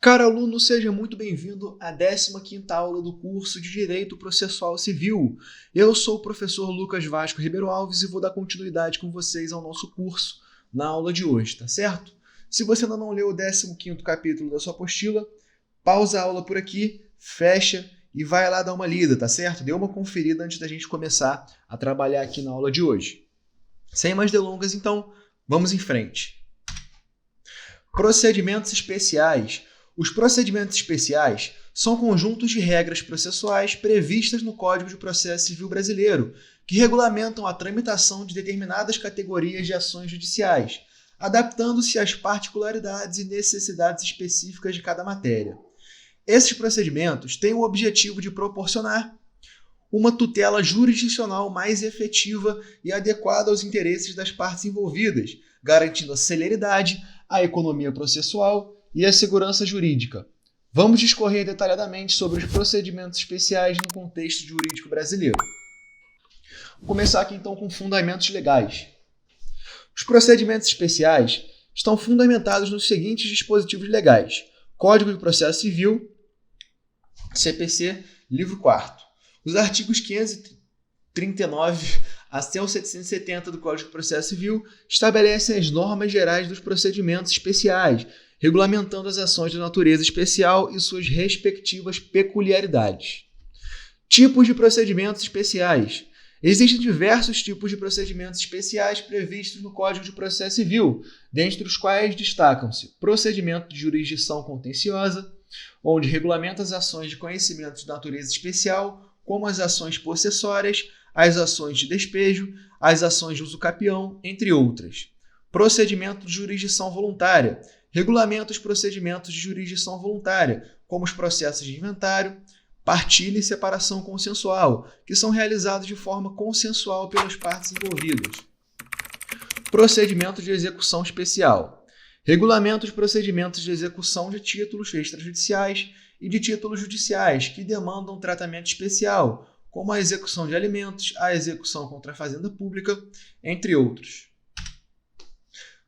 Caro aluno, seja muito bem-vindo à 15ª aula do curso de Direito Processual Civil. Eu sou o professor Lucas Vasco Ribeiro Alves e vou dar continuidade com vocês ao nosso curso na aula de hoje, tá certo? Se você ainda não leu o 15º capítulo da sua apostila, pausa a aula por aqui, fecha e vai lá dar uma lida, tá certo? Dê uma conferida antes da gente começar a trabalhar aqui na aula de hoje. Sem mais delongas, então, vamos em frente. Procedimentos especiais. Os procedimentos especiais são conjuntos de regras processuais previstas no Código de Processo Civil Brasileiro, que regulamentam a tramitação de determinadas categorias de ações judiciais, adaptando-se às particularidades e necessidades específicas de cada matéria. Esses procedimentos têm o objetivo de proporcionar uma tutela jurisdicional mais efetiva e adequada aos interesses das partes envolvidas, garantindo a celeridade, a economia processual e a segurança jurídica. Vamos discorrer detalhadamente sobre os procedimentos especiais no contexto jurídico brasileiro. Vou começar aqui então com fundamentos legais. Os procedimentos especiais estão fundamentados nos seguintes dispositivos legais: Código de Processo Civil, CPC, livro 4º. Os artigos 539 até o 770 do Código de Processo Civil estabelecem as normas gerais dos procedimentos especiais, regulamentando as ações de natureza especial e suas respectivas peculiaridades. Tipos de procedimentos especiais. Existem diversos tipos de procedimentos especiais previstos no Código de Processo Civil, dentre os quais destacam-se procedimento de jurisdição contenciosa, onde regulamenta as ações de conhecimento de natureza especial, como as ações possessórias, as ações de despejo, as ações de uso capião, entre outras. Procedimento de jurisdição voluntária. Regulamenta os procedimentos de jurisdição voluntária, como os processos de inventário, partilha e separação consensual, que são realizados de forma consensual pelas partes envolvidas. Procedimento de execução especial. Regulamenta os procedimentos de execução de títulos extrajudiciais e de títulos judiciais que demandam tratamento especial, como a execução de alimentos, a execução contra a fazenda pública, entre outros.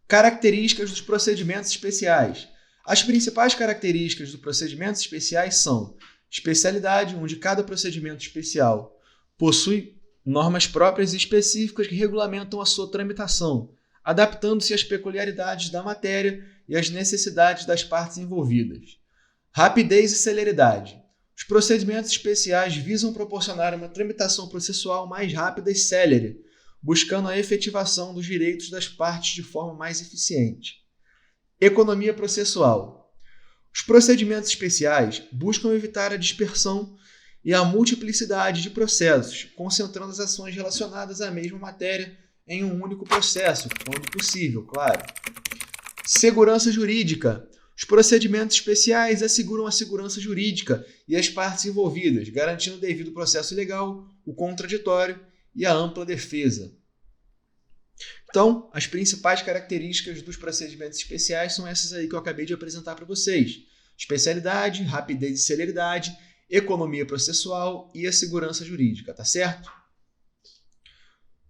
Características dos procedimentos especiais. As principais características dos procedimentos especiais são especialidade, onde cada procedimento especial possui normas próprias e específicas que regulamentam a sua tramitação, adaptando-se às peculiaridades da matéria e às necessidades das partes envolvidas. Rapidez e celeridade. Os procedimentos especiais visam proporcionar uma tramitação processual mais rápida e célere, buscando a efetivação dos direitos das partes de forma mais eficiente. Economia processual. Os procedimentos especiais buscam evitar a dispersão e a multiplicidade de processos, concentrando as ações relacionadas à mesma matéria em um único processo, quando possível, claro. Segurança jurídica. Os procedimentos especiais asseguram a segurança jurídica e as partes envolvidas, garantindo o devido processo legal, o contraditório e a ampla defesa. Então, as principais características dos procedimentos especiais são essas aí que eu acabei de apresentar para vocês: especialidade, rapidez e celeridade, economia processual e a segurança jurídica, tá certo?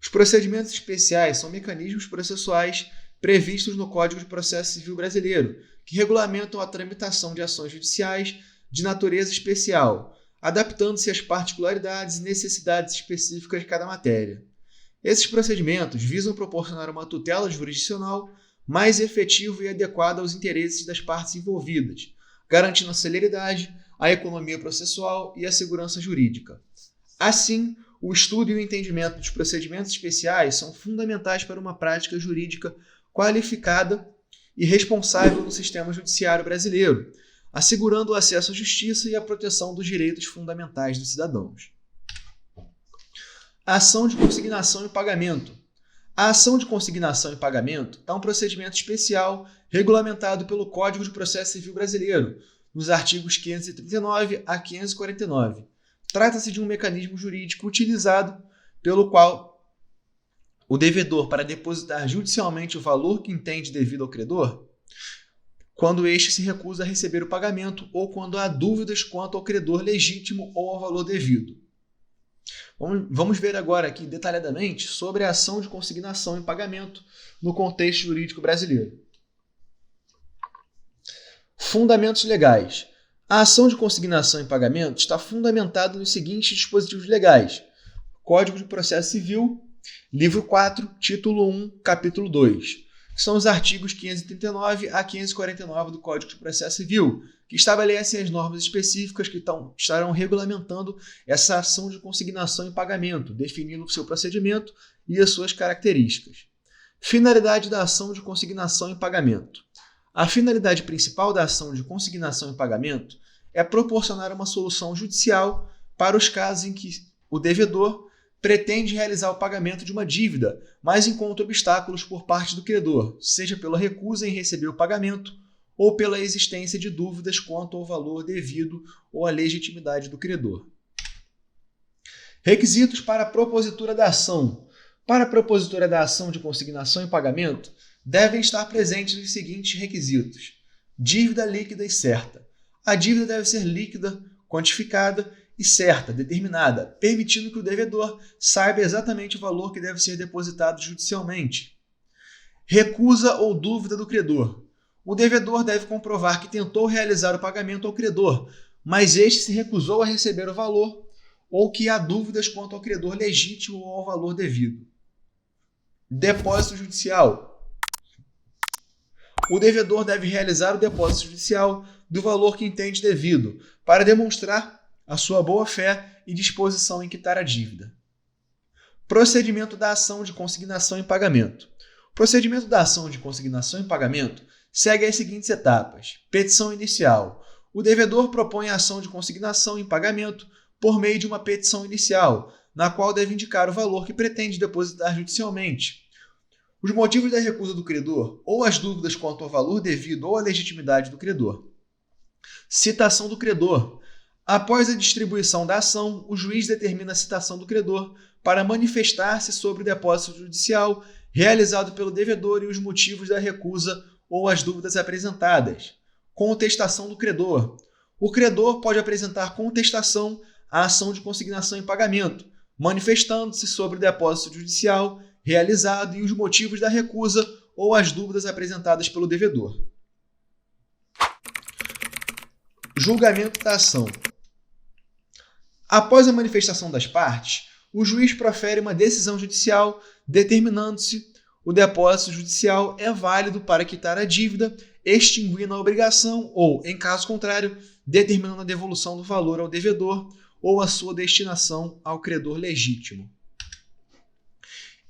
Os procedimentos especiais são mecanismos processuais previstos no Código de Processo Civil Brasileiro, que regulamentam a tramitação de ações judiciais de natureza especial, adaptando-se às particularidades e necessidades específicas de cada matéria. Esses procedimentos visam proporcionar uma tutela jurisdicional mais efetiva e adequada aos interesses das partes envolvidas, garantindo a celeridade, a economia processual e a segurança jurídica. Assim, o estudo e o entendimento dos procedimentos especiais são fundamentais para uma prática jurídica qualificada e responsável no sistema judiciário brasileiro, assegurando o acesso à justiça e a proteção dos direitos fundamentais dos cidadãos. A ação de consignação e pagamento. A ação de consignação e pagamento é um procedimento especial regulamentado pelo Código de Processo Civil Brasileiro, nos artigos 539 a 549. Trata-se de um mecanismo jurídico utilizado pelo qual o devedor, para depositar judicialmente o valor que entende devido ao credor, quando este se recusa a receber o pagamento ou quando há dúvidas quanto ao credor legítimo ou ao valor devido. Vamos ver agora aqui detalhadamente sobre a ação de consignação e pagamento no contexto jurídico brasileiro. Fundamentos legais. A ação de consignação em pagamento está fundamentada nos seguintes dispositivos legais: Código de Processo Civil, livro 4, título 1, capítulo 2, que são os artigos 539 a 549 do Código de Processo Civil, que estabelecem as normas específicas que estarão regulamentando essa ação de consignação em pagamento, definindo o seu procedimento e as suas características. Finalidade da ação de consignação em pagamento. A finalidade principal da ação de consignação em pagamento é proporcionar uma solução judicial para os casos em que o devedor pretende realizar o pagamento de uma dívida, mas encontra obstáculos por parte do credor, seja pela recusa em receber o pagamento ou pela existência de dúvidas quanto ao valor devido ou à legitimidade do credor. Requisitos para a propositura da ação. Para a propositura da ação de consignação em pagamento, devem estar presentes os seguintes requisitos: dívida líquida e certa. A dívida deve ser líquida, quantificada e certa, determinada, permitindo que o devedor saiba exatamente o valor que deve ser depositado judicialmente. Recusa ou dúvida do credor. O devedor deve comprovar que tentou realizar o pagamento ao credor, mas este se recusou a receber o valor ou que há dúvidas quanto ao credor legítimo ou ao valor devido. Depósito judicial. O devedor deve realizar o depósito judicial do valor que entende devido, para demonstrar a sua boa-fé e disposição em quitar a dívida. Procedimento da ação de consignação em pagamento. O procedimento da ação de consignação em pagamento segue as seguintes etapas. Petição inicial. O devedor propõe a ação de consignação em pagamento por meio de uma petição inicial, na qual deve indicar o valor que pretende depositar judicialmente, os motivos da recusa do credor ou as dúvidas quanto ao valor devido ou à legitimidade do credor. Citação do credor. Após a distribuição da ação, o juiz determina a citação do credor para manifestar-se sobre o depósito judicial realizado pelo devedor e os motivos da recusa ou as dúvidas apresentadas. Contestação do credor. O credor pode apresentar contestação à ação de consignação em pagamento, manifestando-se sobre o depósito judicial realizado e os motivos da recusa ou as dúvidas apresentadas pelo devedor. Julgamento da ação. Após a manifestação das partes, o juiz profere uma decisão judicial determinando-se o depósito judicial é válido para quitar a dívida, extinguindo a obrigação ou, em caso contrário, determinando a devolução do valor ao devedor ou a sua destinação ao credor legítimo.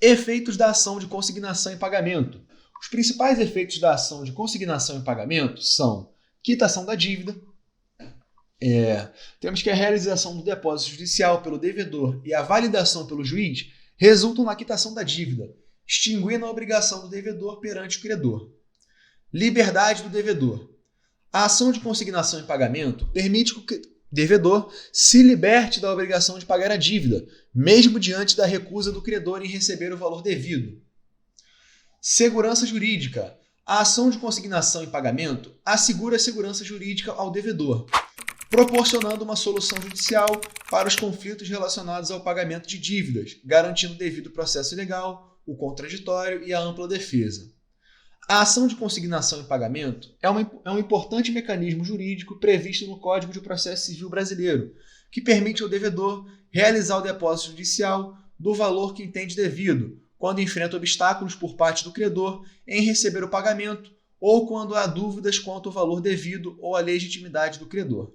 Efeitos da ação de consignação em pagamento. Os principais efeitos da ação de consignação em pagamento são quitação da dívida. Temos que a realização do depósito judicial pelo devedor e a validação pelo juiz resultam na quitação da dívida, extinguindo a obrigação do devedor perante o credor. Liberdade do devedor. A ação de consignação em pagamento permite que o devedor se liberte da obrigação de pagar a dívida, mesmo diante da recusa do credor em receber o valor devido. Segurança jurídica. A ação de consignação em pagamento assegura a segurança jurídica ao devedor, proporcionando uma solução judicial para os conflitos relacionados ao pagamento de dívidas, garantindo o devido processo legal, o contraditório e a ampla defesa. A ação de consignação em pagamento é um importante mecanismo jurídico previsto no Código de Processo Civil brasileiro, que permite ao devedor realizar o depósito judicial do valor que entende devido, quando enfrenta obstáculos por parte do credor em receber o pagamento ou quando há dúvidas quanto ao valor devido ou à legitimidade do credor.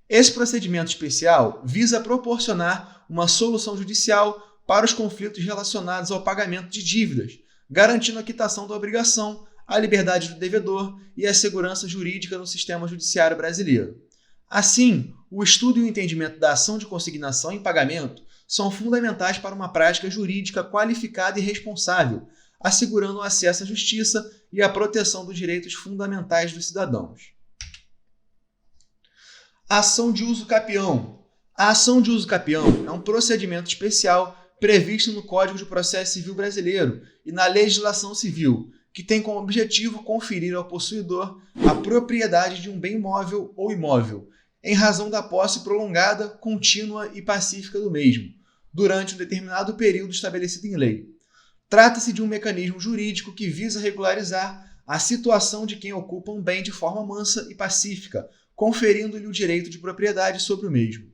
Esse procedimento especial visa proporcionar uma solução judicial para os conflitos relacionados ao pagamento de dívidas, garantindo a quitação da obrigação, a liberdade do devedor e a segurança jurídica no sistema judiciário brasileiro. Assim, o estudo e o entendimento da ação de consignação em pagamento são fundamentais para uma prática jurídica qualificada e responsável, assegurando o acesso à justiça e a proteção dos direitos fundamentais dos cidadãos. Ação de uso capião. A ação de uso capião é um procedimento especial previsto no Código de Processo Civil brasileiro e na legislação civil, que tem como objetivo conferir ao possuidor a propriedade de um bem móvel ou imóvel, em razão da posse prolongada, contínua e pacífica do mesmo, durante um determinado período estabelecido em lei. Trata-se de um mecanismo jurídico que visa regularizar a situação de quem ocupa um bem de forma mansa e pacífica, conferindo-lhe o direito de propriedade sobre o mesmo.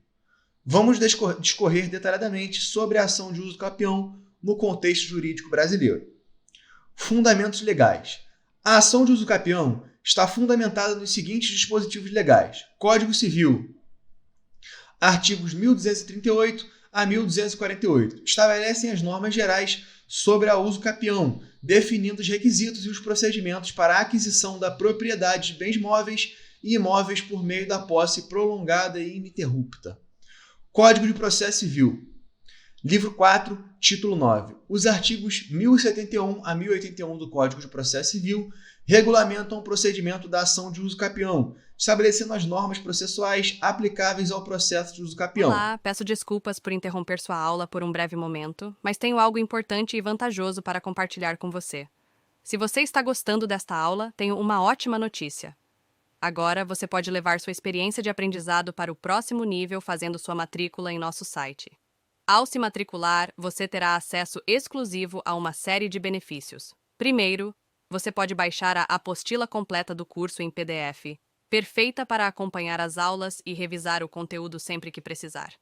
Vamos discorrer detalhadamente sobre a ação de uso capião no contexto jurídico brasileiro. Fundamentos legais. A ação de uso capião está fundamentada nos seguintes dispositivos legais: Código Civil, artigos 1238 a 1248, estabelecem as normas gerais sobre a uso capião, definindo os requisitos e os procedimentos para a aquisição da propriedade de bens móveis e imóveis por meio da posse prolongada e ininterrupta. Código de Processo Civil, livro 4, título 9. Os artigos 1071 a 1081 do Código de Processo Civil regulamentam o procedimento da ação de uso capião, estabelecendo as normas processuais aplicáveis ao processo de uso capião. Olá, peço desculpas por interromper sua aula por um breve momento, mas tenho algo importante e vantajoso para compartilhar com você. Se você está gostando desta aula, tenho uma ótima notícia. Agora você pode levar sua experiência de aprendizado para o próximo nível fazendo sua matrícula em nosso site. Ao se matricular, você terá acesso exclusivo a uma série de benefícios. Primeiro, você pode baixar a apostila completa do curso em PDF, perfeita para acompanhar as aulas e revisar o conteúdo sempre que precisar.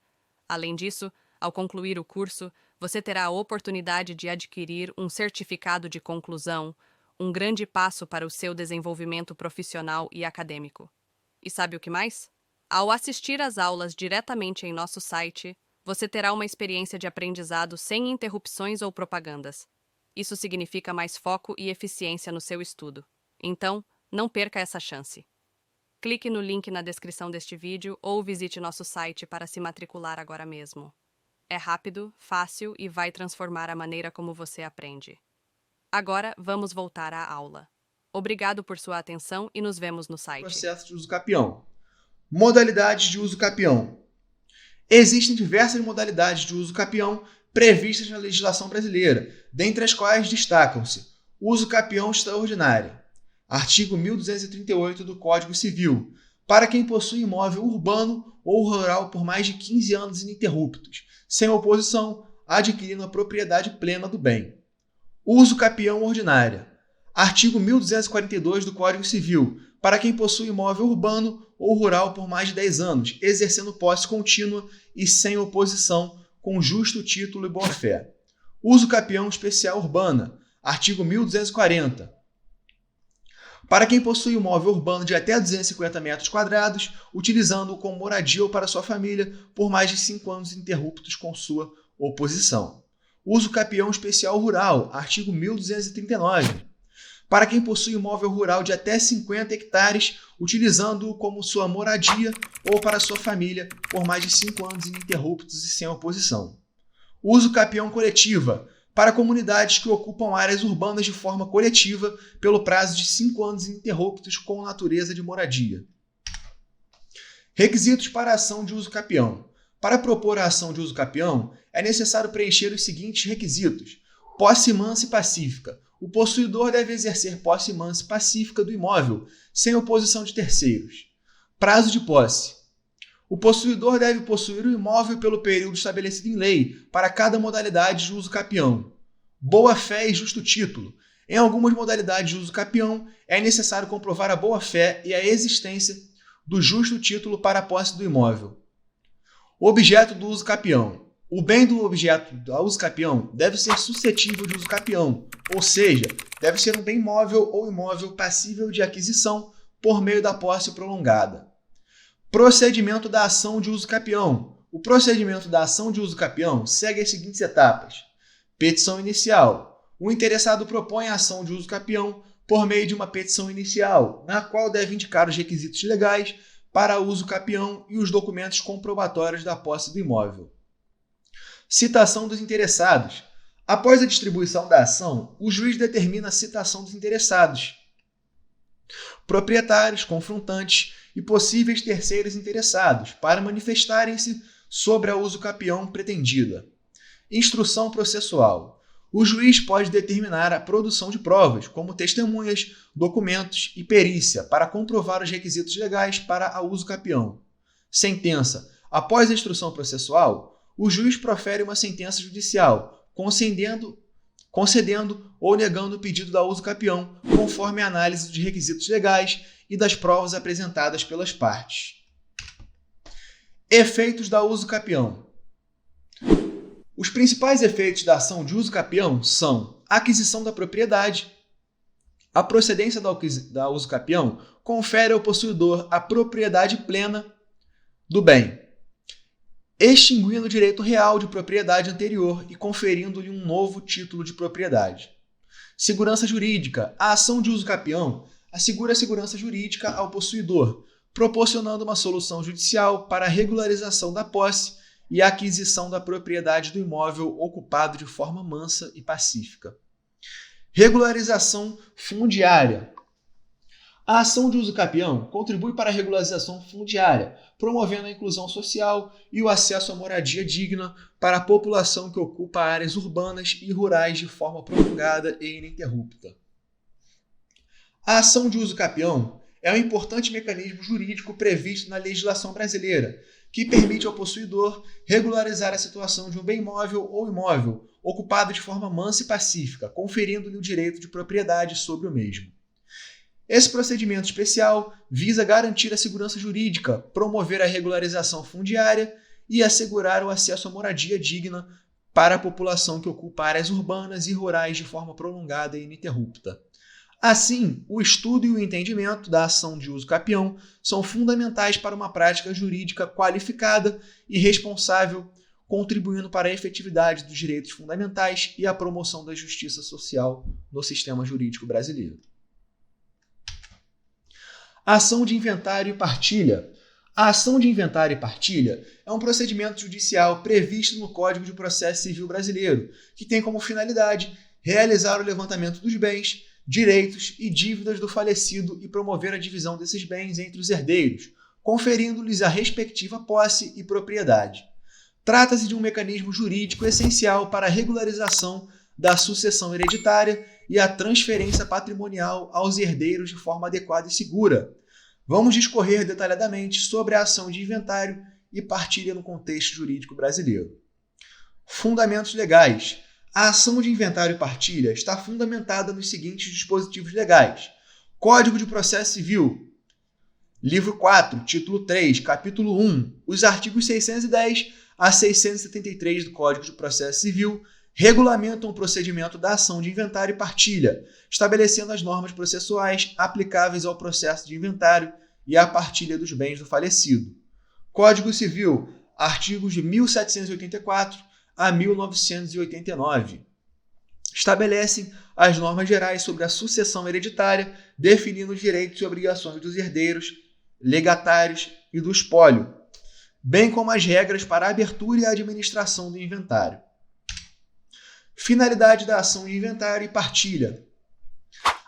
Além disso, ao concluir o curso, você terá a oportunidade de adquirir um certificado de conclusão, um grande passo para o seu desenvolvimento profissional e acadêmico. E sabe o que mais? Ao assistir às aulas diretamente em nosso site, você terá uma experiência de aprendizado sem interrupções ou propagandas. Isso significa mais foco e eficiência no seu estudo. Então, não perca essa chance. Clique no link na descrição deste vídeo ou visite nosso site para se matricular agora mesmo. É rápido, fácil e vai transformar a maneira como você aprende. Agora, vamos voltar à aula. Obrigado por sua atenção e nos vemos no site. Processo de uso capião. Modalidades de uso capião. Existem diversas modalidades de uso capião previstas na legislação brasileira, dentre as quais destacam-se: uso capião extraordinário, artigo 1238 do Código Civil, para quem possui imóvel urbano ou rural por mais de 15 anos ininterruptos, sem oposição, adquirindo a propriedade plena do bem. Uso capião ordinário, artigo 1242 do Código Civil, para quem possui imóvel urbano ou rural por mais de 10 anos, exercendo posse contínua e sem oposição, com justo título e boa-fé. Uso capião especial urbana, artigo 1240. Para quem possui imóvel urbano de até 250 metros quadrados, utilizando-o como moradia ou para sua família por mais de 5 anos ininterruptos com sua oposição. Uso capião especial rural, artigo 1239. Para quem possui imóvel rural de até 50 hectares, utilizando-o como sua moradia ou para sua família por mais de 5 anos ininterruptos e sem oposição. Uso capião coletiva, para comunidades que ocupam áreas urbanas de forma coletiva pelo prazo de 5 anos ininterruptos com natureza de moradia. Requisitos para a ação de uso capião. Para propor a ação de uso capião, é necessário preencher os seguintes requisitos: posse mansa e pacífica. O possuidor deve exercer posse mansa e pacífica do imóvel, sem oposição de terceiros. Prazo de posse. O possuidor deve possuir o imóvel pelo período estabelecido em lei para cada modalidade de uso capião. Boa-fé e justo título. Em algumas modalidades de uso capião, é necessário comprovar a boa-fé e a existência do justo título para a posse do imóvel. Objeto do uso capião. O bem do objeto do uso capião deve ser suscetível de uso capião, ou seja, deve ser um bem móvel ou imóvel passível de aquisição por meio da posse prolongada. Procedimento da ação de uso capião. O procedimento da ação de uso capião segue as seguintes etapas. Petição inicial. O interessado propõe a ação de uso capião por meio de uma petição inicial, na qual deve indicar os requisitos legais para uso capião e os documentos comprobatórios da posse do imóvel. Citação dos interessados. Após a distribuição da ação, o juiz determina a citação dos interessados, proprietários, confrontantes e possíveis terceiros interessados para manifestarem-se sobre a uso capião pretendida. Instrução processual. O juiz pode determinar a produção de provas, como testemunhas, documentos e perícia, para comprovar os requisitos legais para a uso capião. Sentença. Após a instrução processual, o juiz profere uma sentença judicial, concedendo concedendo ou negando o pedido da uso capião, conforme a análise de requisitos legais e das provas apresentadas pelas partes. Efeitos da uso capião. Os principais efeitos da ação de uso capião são a aquisição da propriedade. A procedência da uso capião confere ao possuidor a propriedade plena do bem, extinguindo o direito real de propriedade anterior e conferindo-lhe um novo título de propriedade. Segurança jurídica. A ação de uso capião assegura a segurança jurídica ao possuidor, proporcionando uma solução judicial para a regularização da posse e a aquisição da propriedade do imóvel ocupado de forma mansa e pacífica. Regularização fundiária. A ação de uso capião contribui para a regularização fundiária, promovendo a inclusão social e o acesso à moradia digna para a população que ocupa áreas urbanas e rurais de forma prolongada e ininterrupta. A ação de uso capião é um importante mecanismo jurídico previsto na legislação brasileira, que permite ao possuidor regularizar a situação de um bem móvel ou imóvel ocupado de forma mansa e pacífica, conferindo-lhe o direito de propriedade sobre o mesmo. Esse procedimento especial visa garantir a segurança jurídica, promover a regularização fundiária e assegurar o acesso à moradia digna para a população que ocupa áreas urbanas e rurais de forma prolongada e ininterrupta. Assim, o estudo e o entendimento da ação de uso capião são fundamentais para uma prática jurídica qualificada e responsável, contribuindo para a efetividade dos direitos fundamentais e a promoção da justiça social no sistema jurídico brasileiro. Ação de inventário e partilha. A ação de inventário e partilha é um procedimento judicial previsto no Código de Processo Civil Brasileiro, que tem como finalidade realizar o levantamento dos bens, direitos e dívidas do falecido e promover a divisão desses bens entre os herdeiros, conferindo-lhes a respectiva posse e propriedade. Trata-se de um mecanismo jurídico essencial para a regularização da sucessão hereditária e a transferência patrimonial aos herdeiros de forma adequada e segura. Vamos discorrer detalhadamente sobre a ação de inventário e partilha no contexto jurídico brasileiro. Fundamentos legais. A ação de inventário e partilha está fundamentada nos seguintes dispositivos legais: Código de Processo Civil, livro 4, título 3, capítulo 1, os artigos 610 a 673 do Código de Processo Civil regulamentam o procedimento da ação de inventário e partilha, estabelecendo as normas processuais aplicáveis ao processo de inventário e à partilha dos bens do falecido. Código Civil, artigos de 1784 a 1989. Estabelecem as normas gerais sobre a sucessão hereditária, definindo os direitos e obrigações dos herdeiros, legatários e do espólio, bem como as regras para a abertura e a administração do inventário. Finalidade da ação de inventário e partilha.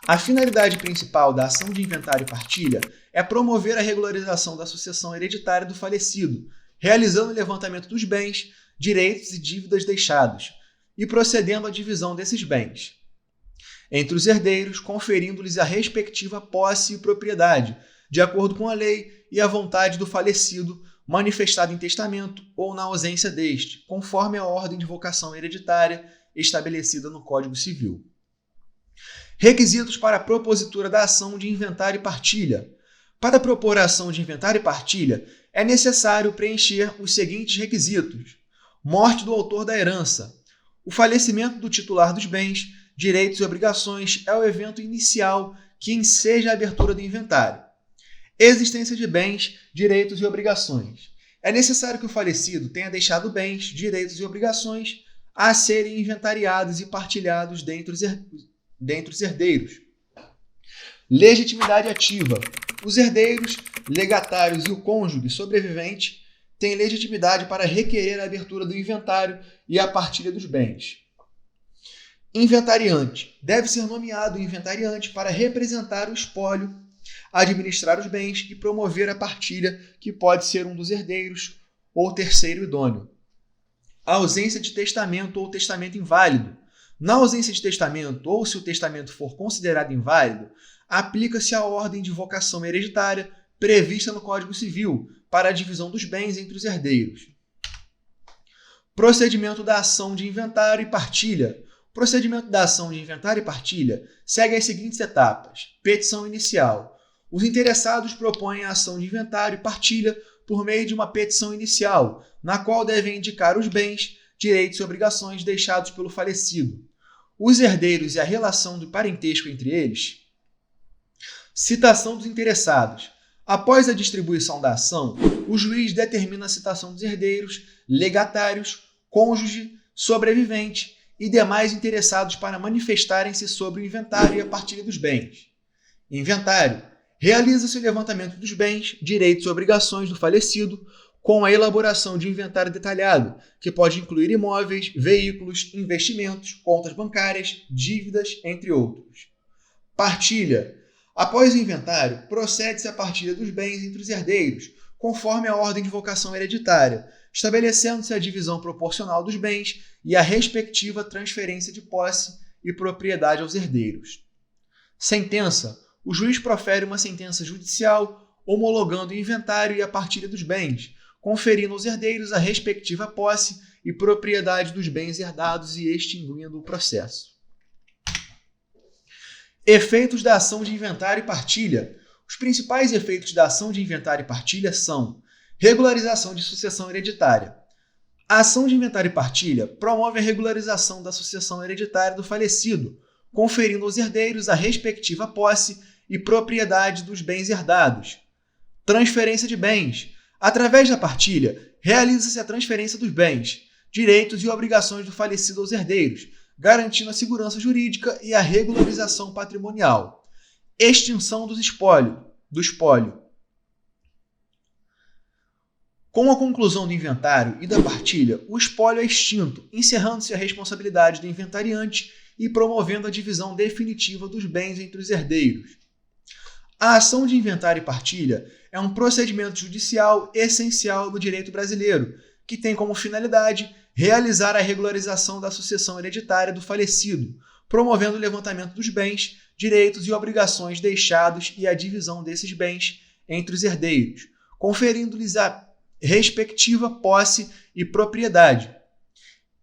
A finalidade principal da ação de inventário e partilha é promover a regularização da sucessão hereditária do falecido, realizando o levantamento dos bens, direitos e dívidas deixados, e procedendo à divisão desses bens entre os herdeiros, conferindo-lhes a respectiva posse e propriedade, de acordo com a lei e a vontade do falecido, manifestada em testamento ou na ausência deste, conforme a ordem de vocação hereditária estabelecida no Código Civil. Requisitos para a propositura da ação de inventário e partilha. Para propor a ação de inventário e partilha, é necessário preencher os seguintes requisitos: morte do autor da herança. O falecimento do titular dos bens, direitos e obrigações é o evento inicial que enseja a abertura do inventário. Existência de bens, direitos e obrigações. É necessário que o falecido tenha deixado bens, direitos e obrigações a serem inventariados e partilhados dentre os herdeiros. Legitimidade ativa. Os herdeiros, legatários e o cônjuge sobrevivente têm legitimidade para requerer a abertura do inventário e a partilha dos bens. Inventariante. Deve ser nomeado o inventariante para representar o espólio, administrar os bens e promover a partilha, que pode ser um dos herdeiros ou terceiro idôneo. A ausência de testamento ou testamento inválido. Na ausência de testamento ou se o testamento for considerado inválido, aplica-se a ordem de vocação hereditária prevista no Código Civil para a divisão dos bens entre os herdeiros. Procedimento da ação de inventário e partilha. O procedimento da ação de inventário e partilha segue as seguintes etapas. Petição inicial. Os interessados propõem a ação de inventário e partilha por meio de uma petição inicial, na qual devem indicar os bens, direitos e obrigações deixados pelo falecido, os herdeiros e a relação do parentesco entre eles. Citação dos interessados. Após a distribuição da ação, o juiz determina a citação dos herdeiros, legatários, cônjuge, sobrevivente e demais interessados para manifestarem-se sobre o inventário e a partilha dos bens. Inventário. Realiza-se o levantamento dos bens, direitos e obrigações do falecido, com a elaboração de inventário detalhado, que pode incluir imóveis, veículos, investimentos, contas bancárias, dívidas, entre outros. Partilha. Após o inventário, procede-se à partilha dos bens entre os herdeiros, conforme a ordem de vocação hereditária, estabelecendo-se a divisão proporcional dos bens e a respectiva transferência de posse e propriedade aos herdeiros. Sentença. O juiz profere uma sentença judicial, homologando o inventário e a partilha dos bens, conferindo aos herdeiros a respectiva posse e propriedade dos bens herdados e extinguindo o processo. Efeitos da ação de inventário e partilha. Os principais efeitos da ação de inventário e partilha são: regularização de sucessão hereditária. A ação de inventário e partilha promove a regularização da sucessão hereditária do falecido, conferindo aos herdeiros a respectiva posse e propriedade dos bens herdados. Transferência de bens. Através da partilha, realiza-se a transferência dos bens, direitos e obrigações do falecido aos herdeiros, garantindo a segurança jurídica e a regularização patrimonial. Extinção do espólio. Com a conclusão do inventário e da partilha, o espólio é extinto, encerrando-se a responsabilidade do inventariante e promovendo a divisão definitiva dos bens entre os herdeiros. A ação de inventário e partilha é um procedimento judicial essencial no direito brasileiro, que tem como finalidade realizar a regularização da sucessão hereditária do falecido, promovendo o levantamento dos bens, direitos e obrigações deixados e a divisão desses bens entre os herdeiros, conferindo-lhes a respectiva posse e propriedade.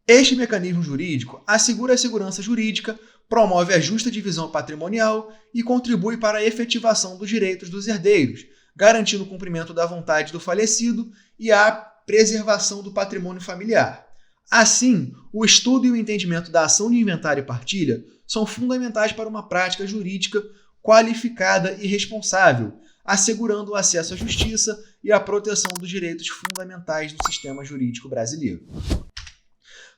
Este mecanismo jurídico assegura a segurança jurídica, promove a justa divisão patrimonial e contribui para a efetivação dos direitos dos herdeiros, garantindo o cumprimento da vontade do falecido e a preservação do patrimônio familiar. Assim, o estudo e o entendimento da ação de inventário e partilha são fundamentais para uma prática jurídica qualificada e responsável, assegurando o acesso à justiça e a proteção dos direitos fundamentais do sistema jurídico brasileiro.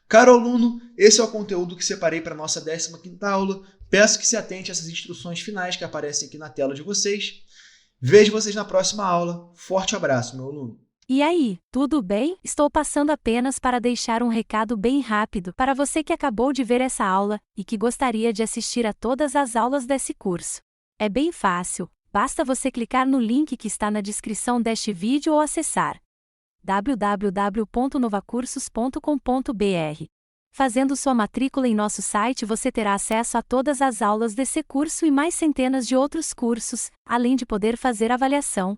Caro aluno, esse é o conteúdo que separei para a nossa 15ª aula. Peço que se atente a essas instruções finais que aparecem aqui na tela de vocês. Vejo vocês na próxima aula. Forte abraço, meu aluno. E aí, tudo bem? Estou passando apenas para deixar um recado bem rápido para você que acabou de ver essa aula e que gostaria de assistir a todas as aulas desse curso. É bem fácil, basta você clicar no link que está na descrição deste vídeo ou acessar www.novacursos.com.br. Fazendo sua matrícula em nosso site, você terá acesso a todas as aulas desse curso e mais centenas de outros cursos, além de poder fazer avaliação.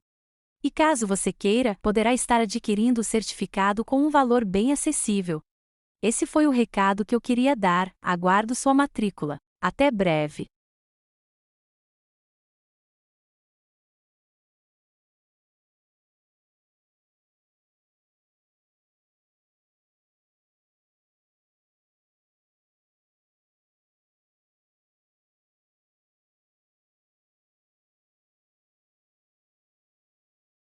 E caso você queira, poderá estar adquirindo o certificado com um valor bem acessível. Esse foi o recado que eu queria dar. Aguardo sua matrícula. Até breve.